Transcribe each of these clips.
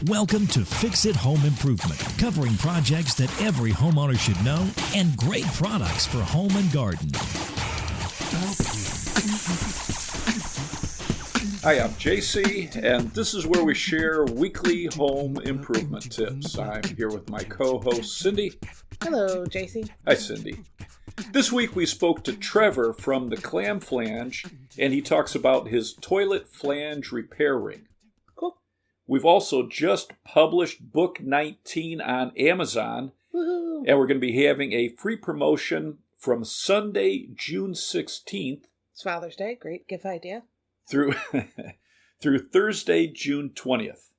Welcome to Fix It Home Improvement, covering projects that every homeowner should know and great products for home and garden. Hi, I'm JC, and this is where we share weekly home improvement tips. I'm here with my co-host, Cindy. Hello, JC. Hi, Cindy. This week we spoke to Trevor from the Clam Flange, and he talks about his toilet flange repair ring. Cool. We've also just published book 19 on Amazon, Woohoo! and we're going to be having a free promotion from Sunday, June 16th. It's Father's Day. Great gift idea. Through Thursday, June 20th.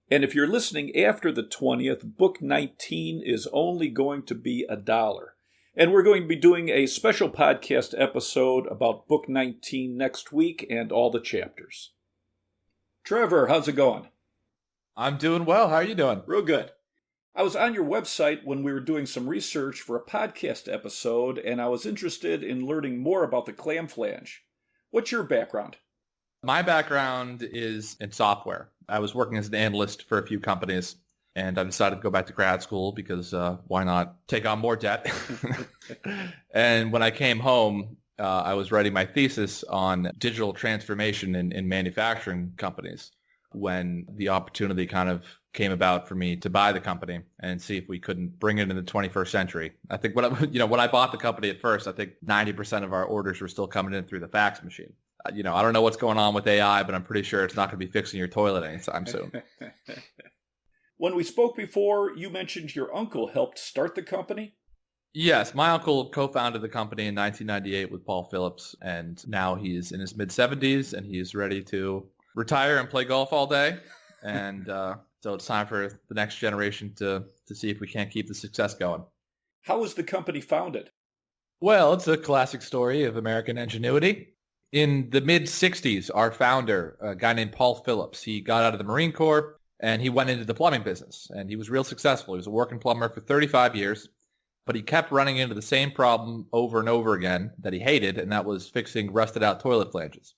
And if you're listening after the 20th, book 19 is only going to be $1. And we're going to be doing a special podcast episode about book 19 next week and all the chapters. Trevor, how's it going? I'm doing well. How are you doing? Real good. I was on your website when we were doing some research for a podcast episode, and I was interested in learning more about the Clam Flange. What's your background? My background is in software. I was working as an analyst for a few companies, and I decided to go back to grad school because why not take on more debt? And when I came home, I was writing my thesis on digital transformation in manufacturing companies when the opportunity kind of came about for me to buy the company and see if we couldn't bring it in the 21st century. I think when I bought the company at first, I think 90% of our orders were still coming in through the fax machine. I don't know what's going on with AI, but I'm pretty sure it's not going to be fixing your toilet anytime soon. When we spoke before, you mentioned your uncle helped start the company? Yes, my uncle co-founded the company in 1998 with Paul Phillips, and now he's in his mid-70s, and he's ready to retire and play golf all day. And so it's time for the next generation to see if we can't keep the success going. How was the company founded? Well, it's a classic story of American ingenuity. In the mid-'60s, our founder, a guy named Paul Phillips, he got out of the Marine Corps and he went into the plumbing business. And he was real successful. He was a working plumber for 35 years, but he kept running into the same problem over and over again that he hated, and that was fixing rusted-out toilet flanges.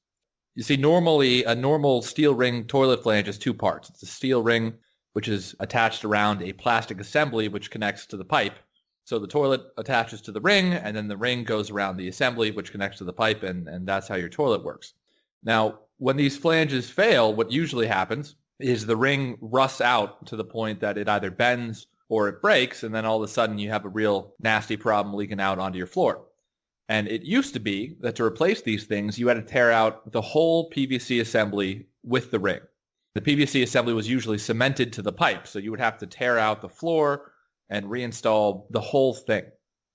You see, normally, a normal steel ring toilet flange is two parts. It's a steel ring, which is attached around a plastic assembly, which connects to the pipe. So the toilet attaches to the ring, and then the ring goes around the assembly, which connects to the pipe, and that's how your toilet works. Now, when these flanges fail, what usually happens is the ring rusts out to the point that it either bends or it breaks, and then all of a sudden you have a real nasty problem leaking out onto your floor. And it used to be that to replace these things, you had to tear out the whole PVC assembly with the ring. The PVC assembly was usually cemented to the pipe, so you would have to tear out the floor and reinstall the whole thing,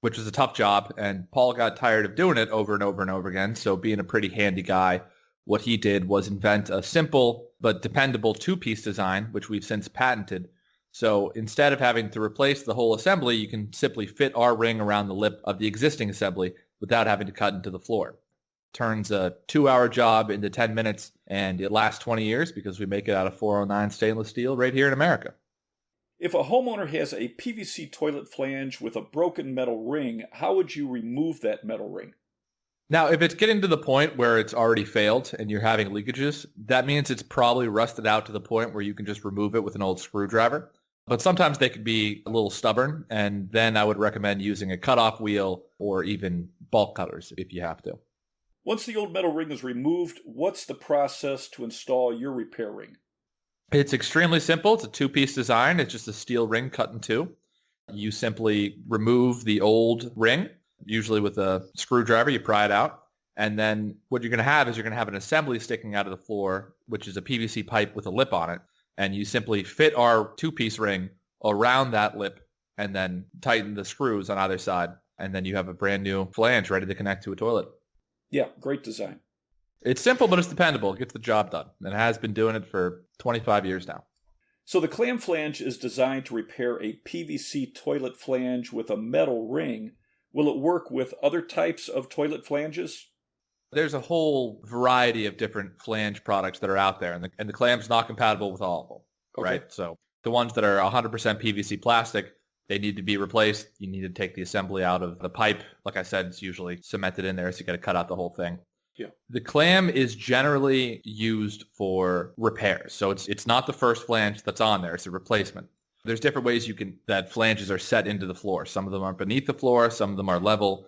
which was a tough job. And Paul got tired of doing it over and over and over again. So being a pretty handy guy, what he did was invent a simple but dependable two-piece design, which we've since patented. So instead of having to replace the whole assembly, you can simply fit our ring around the lip of the existing assembly without having to cut into the floor. Turns a 2-hour job into 10 minutes, and it lasts 20 years because we make it out of 409 stainless steel right here in America. If a homeowner has a PVC toilet flange with a broken metal ring, how would you remove that metal ring? Now, if it's getting to the point where it's already failed and you're having leakages, that means it's probably rusted out to the point where you can just remove it with an old screwdriver. But sometimes they could be a little stubborn, and then I would recommend using a cutoff wheel or even bulk cutters if you have to. Once the old metal ring is removed, what's the process to install your repair ring? It's extremely simple. It's a two-piece design. It's just a steel ring cut in two. You simply remove the old ring, usually with a screwdriver. You pry it out. And then what you're going to have is you're going to have an assembly sticking out of the floor, which is a PVC pipe with a lip on it. And you simply fit our two-piece ring around that lip and then tighten the screws on either side. And then you have a brand new flange ready to connect to a toilet. Yeah, great design. It's simple, but it's dependable. It gets the job done. And it has been doing it for 25 years now. So the Clam Flange is designed to repair a PVC toilet flange with a metal ring. Will it work with other types of toilet flanges? There's a whole variety of different flange products that are out there, and the Clam's not compatible with all of them, okay. Right? So the ones that are 100% PVC plastic, they need to be replaced. You need to take the assembly out of the pipe. Like I said, it's usually cemented in there, so you got to cut out the whole thing. Yeah. The clam is generally used for repairs. So it's not the first flange that's on there. It's a replacement. There's different ways that flanges are set into the floor. Some of them are beneath the floor. Some of them are level.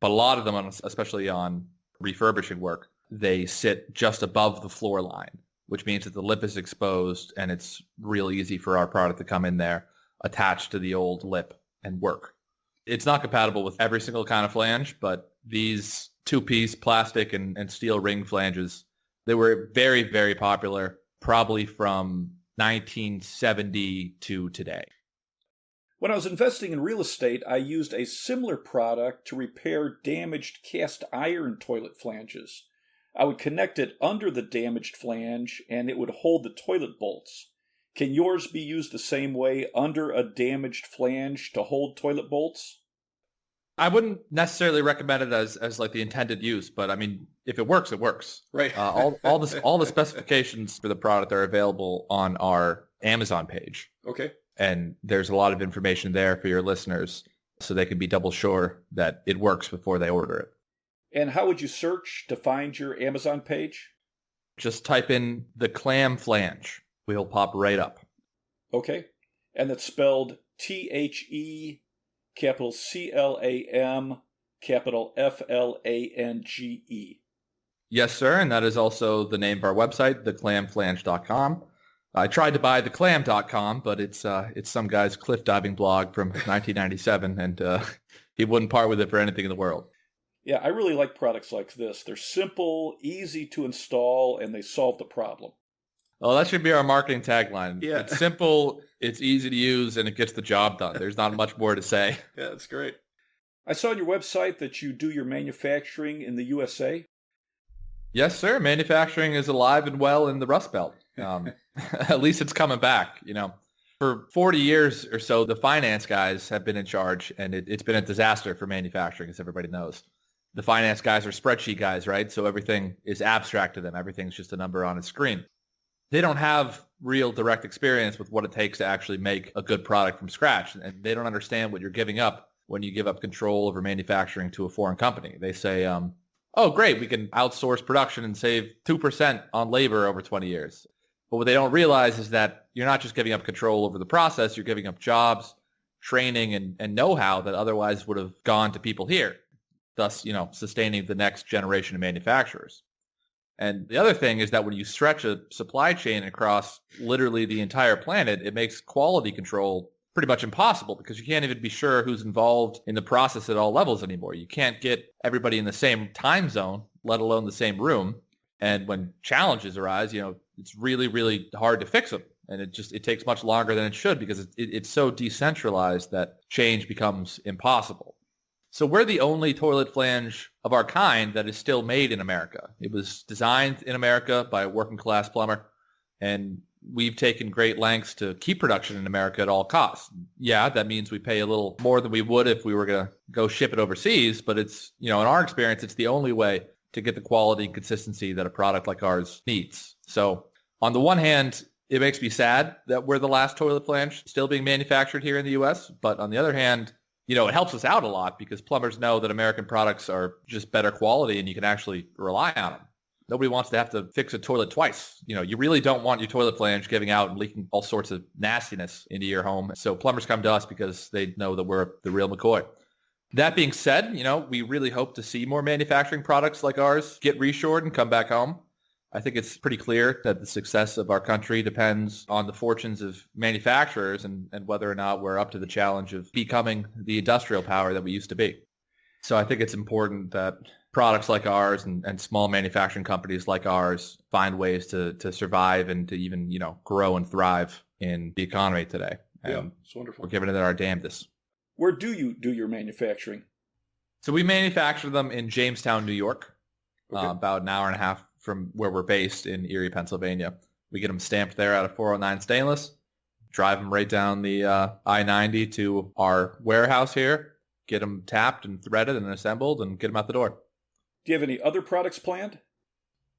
But a lot of them, especially on refurbishing work, they sit just above the floor line, which means that the lip is exposed and it's real easy for our product to come in there, attached to the old lip and work. It's not compatible with every single kind of flange, but these two-piece plastic and steel ring flanges, they were very, very popular, probably from 1970 to today. When I was investing in real estate, I used a similar product to repair damaged cast iron toilet flanges. I would connect it under the damaged flange, and it would hold the toilet bolts. Can yours be used the same way under a damaged flange to hold toilet bolts? I wouldn't necessarily recommend it as like the intended use, but I mean, if it works, it works. Right. All the specifications for the product are available on our Amazon page. Okay. And there's a lot of information there for your listeners so they can be double sure that it works before they order it. And how would you search to find your Amazon page? Just type in the Clam Flange. We'll pop right up. Okay. And that's spelled THE, capital CLAM, capital FLANGE. Yes, sir. And that is also the name of our website, theclamflange.com. I tried to buy theclam.com, but it's some guy's cliff diving blog from 1997, and he wouldn't part with it for anything in the world. Yeah, I really like products like this. They're simple, easy to install, and they solve the problem. Oh, that should be our marketing tagline. Yeah. It's simple, it's easy to use, and it gets the job done. There's not much more to say. Yeah, that's great. I saw on your website that you do your manufacturing in the USA. Yes, sir. Manufacturing is alive and well in the Rust Belt. At least it's coming back. For 40 years or so, the finance guys have been in charge, and it's been a disaster for manufacturing, as everybody knows. The finance guys are spreadsheet guys, right? So everything is abstract to them. Everything's just a number on a screen. They don't have real direct experience with what it takes to actually make a good product from scratch, and they don't understand what you're giving up when you give up control over manufacturing to a foreign company. They say, oh, great, we can outsource production and save 2% on labor over 20 years. But what they don't realize is that you're not just giving up control over the process, you're giving up jobs, training, and know-how that otherwise would have gone to people here, thus, sustaining the next generation of manufacturers. And the other thing is that when you stretch a supply chain across literally the entire planet, it makes quality control pretty much impossible because you can't even be sure who's involved in the process at all levels anymore. You can't get everybody in the same time zone, let alone the same room. And when challenges arise, it's really, really hard to fix them. And it takes much longer than it should because it's so decentralized that change becomes impossible. So we're the only toilet flange of our kind that is still made in America. It was designed in America by a working class plumber, and we've taken great lengths to keep production in America at all costs. Yeah, that means we pay a little more than we would if we were going to go ship it overseas, but it's, in our experience, it's the only way to get the quality and consistency that a product like ours needs. So on the one hand, it makes me sad that we're the last toilet flange still being manufactured here in the U.S., but on the other hand, it helps us out a lot because plumbers know that American products are just better quality and you can actually rely on them. Nobody wants to have to fix a toilet twice. You really don't want your toilet flange giving out and leaking all sorts of nastiness into your home. So plumbers come to us because they know that we're the real McCoy. That being said, we really hope to see more manufacturing products like ours get reshored and come back home. I think it's pretty clear that the success of our country depends on the fortunes of manufacturers and whether or not we're up to the challenge of becoming the industrial power that we used to be. So I think it's important that products like ours and small manufacturing companies like ours find ways to survive and to even, grow and thrive in the economy today. And yeah, it's wonderful. We're giving it our damnedest. Where do you do your manufacturing? So we manufacture them in Jamestown, New York, Okay. about an hour and a half from where we're based in Erie, Pennsylvania. We get them stamped there out of 409 stainless, drive them right down the I-90 to our warehouse here, get them tapped and threaded and assembled, and get them out the door. Do you have any other products planned?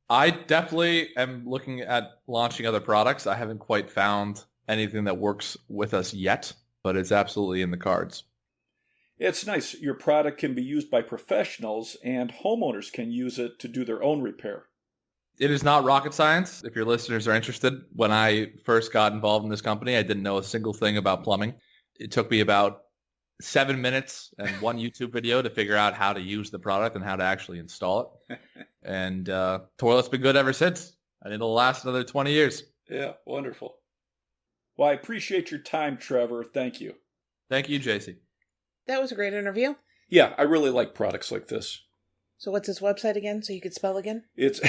I definitely am looking at launching other products. I haven't quite found anything that works with us yet, but it's absolutely in the cards. It's nice. Your product can be used by professionals, and homeowners can use it to do their own repair. It is not rocket science. If your listeners are interested, when I first got involved in this company, I didn't know a single thing about plumbing. It took me about 7 minutes and one YouTube video to figure out how to use the product and how to actually install it. And toilet's been good ever since. And it'll last another 20 years. Yeah, wonderful. Well, I appreciate your time, Trevor. Thank you. Thank you, JC. That was a great interview. Yeah, I really like products like this. So what's his website again, so you could spell again? It's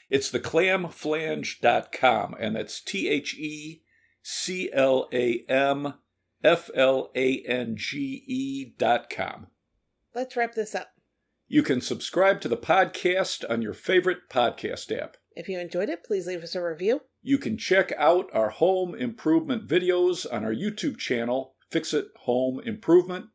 it's the clamflange.com, and that's TheClamFlange.com. Let's wrap this up. You can subscribe to the podcast on your favorite podcast app. If you enjoyed it, please leave us a review. You can check out our home improvement videos on our YouTube channel, Fix It Home Improvement.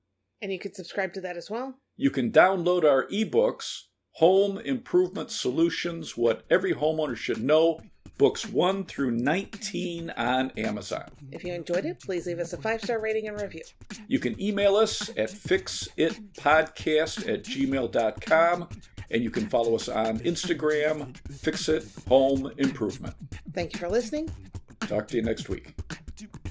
And you can subscribe to that as well. You can download our ebooks, Home Improvement Solutions, What Every Homeowner Should Know, books 1 through 19 on Amazon. If you enjoyed it, please leave us a 5-star rating and review. You can email us at fixitpodcast@gmail.com, and you can follow us on Instagram, Fix It Home Improvement. Thank you for listening. Talk to you next week. Different.